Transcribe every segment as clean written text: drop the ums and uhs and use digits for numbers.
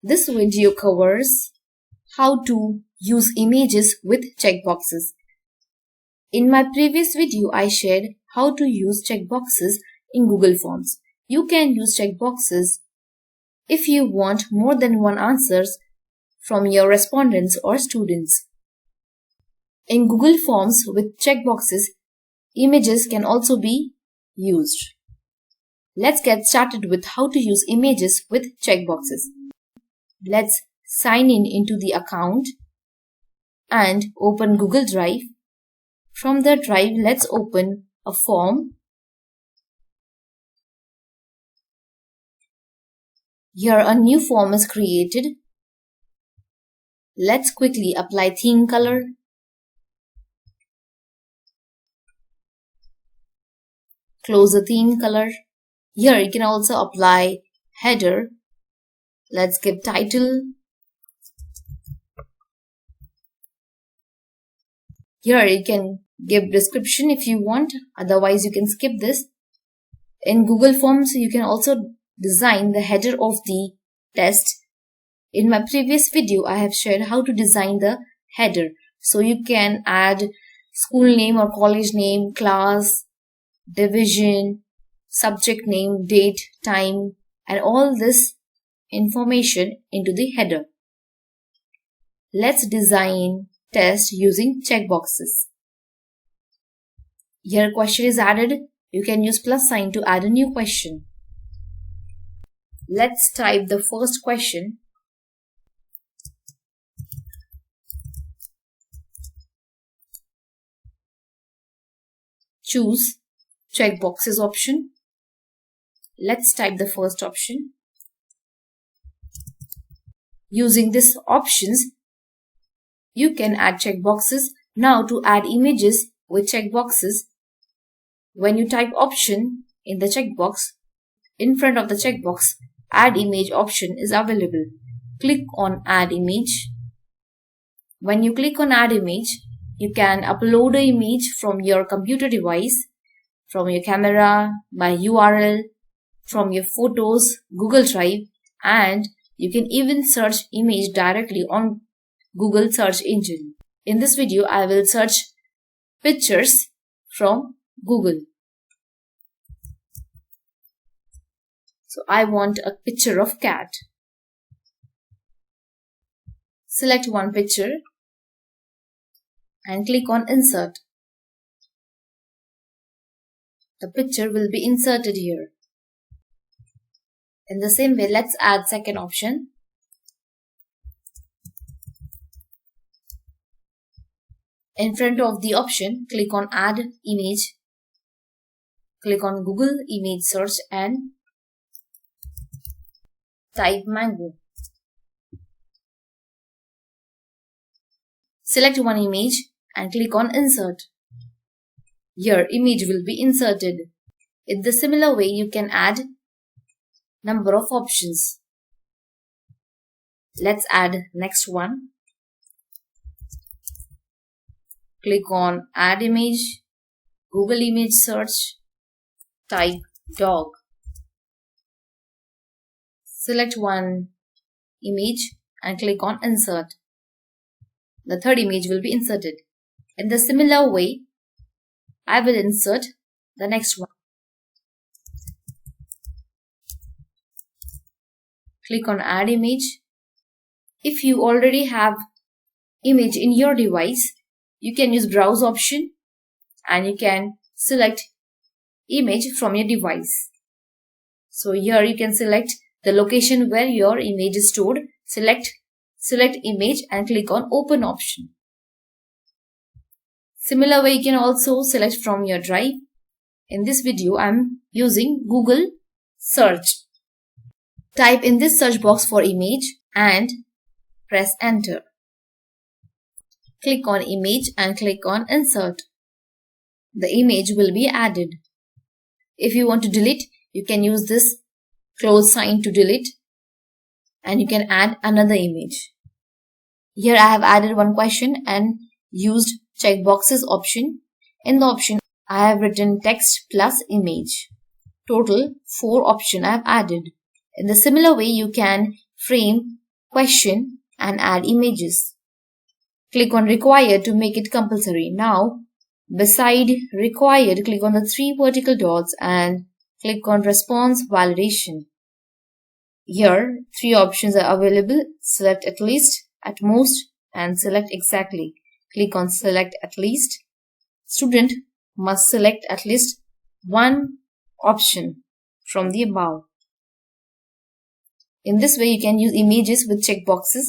This video covers how to use images with checkboxes. In my previous video, I shared how to use checkboxes in Google Forms. You can use checkboxes if you want more than one answers from your respondents or students. In Google Forms with checkboxes, images can also be used. Let's get started with how to use images with checkboxes. Let's sign in into the account and open Google Drive. From the drive, let's open a form. Here a new form is created. Let's quickly apply theme color. Close the theme color. Here you can also apply header. Let's give title. Here you can give description if you want, otherwise you can skip this. In Google Forms, you can also design the header of the test. In my previous video, I have shared how to design the header. So you can add school name or college name, class, division, subject name, date, time, and all this information into the header. Let's design test using checkboxes. Here a question is added. You can use plus sign to add a new question. Let's type the first question. Choose checkboxes option. Let's type the first option. Using these options, you can add checkboxes. Now to add images with checkboxes, when you type option in the checkbox, in front of the checkbox, add image option is available. Click on add image. When you click on add image, you can upload an image from your computer device, from your camera, by URL, from your photos, Google Drive, and you can even search image directly on Google search engine. In this video, I will search pictures from Google. So I want a picture of cat. Select one picture and click on insert. The picture will be inserted here. In the same way, let's add second option. In front of the option, click on add image. Click on Google image search and type mango. Select one image and click on insert. Your image will be inserted. In the similar way, you can add number of options. Let's add next one. Click on add image, Google image search, type dog. Select one image and click on insert. The third image will be inserted. In the similar way, I will insert the next one. Click on add image. If you already have image in your device, you can use browse option and you can select image from your device. So here you can select the location where your image is stored. Select image and click on open option. Similar way, you can also select from your drive. In this video, I am using Google search. Type in this search box for image and press enter. Click on image and click on insert. The image will be added. If you want to delete, you can use this close sign to delete and you can add another image. Here I have added one question and used checkboxes option. In the option, I have written text plus image. Total 4 options I have added. In the similar way, you can frame question and add images. Click on required to make it compulsory. Now, beside required, click on the 3 vertical dots and click on response validation. Here, 3 options are available. Select at least, at most, and select exactly. Click on select at least. Student must select at least one option from the above. In this way, you can use images with checkboxes.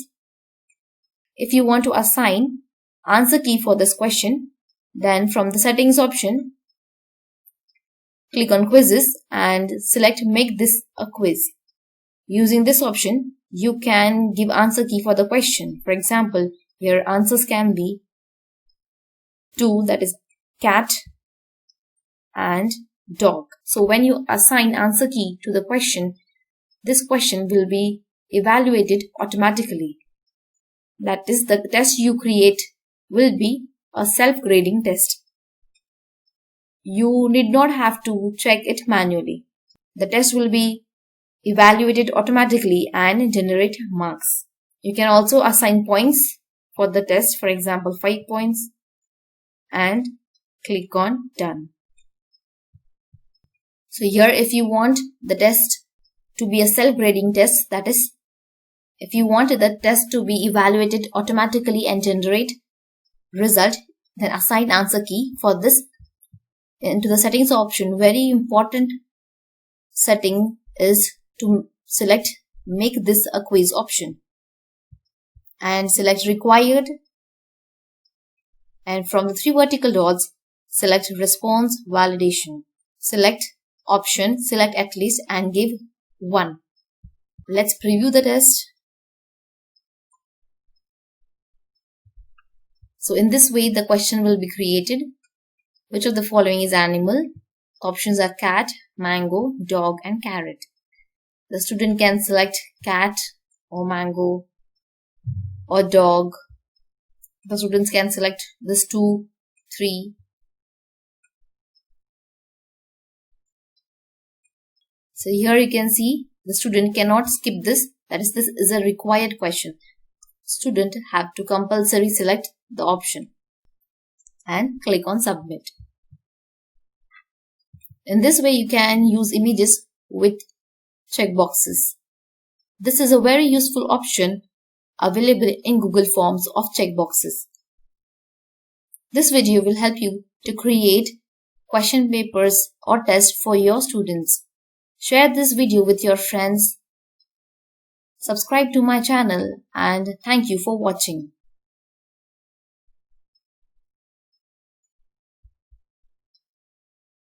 If you want to assign answer key for this question, then from the settings option, click on quizzes and select make this a quiz. Using this option, you can give answer key for the question. For example, your answers can be 2, that is cat and dog. So when you assign answer key to the question, this question will be evaluated automatically. That is, the test you create will be a self-grading test. You need not have to check it manually. The test will be evaluated automatically and generate marks. You can also assign points for the test, for example 5 points, and click on done. So here, if you want the test to be a self-grading test, that is, if you want the test to be evaluated automatically and generate result, then assign answer key for this into the settings option. Very important setting is to select make this a quiz option and select required, and from the 3 vertical dots select response validation. Select option, select at least, and give 1. Let's preview the test. So in this way, the question will be created. Which of the following is animal? Options are cat, mango, dog, and carrot. The student can select cat or mango or dog. The students can select this 2, 3. So here you can see the student cannot skip this. That is, this is a required question. Student have to compulsory select the option and click on submit. In this way, you can use images with checkboxes. This is a very useful option available in Google Forms of checkboxes. This video will help you to create question papers or tests for your students. Share this video with your friends. Subscribe to my channel, and thank you for watching.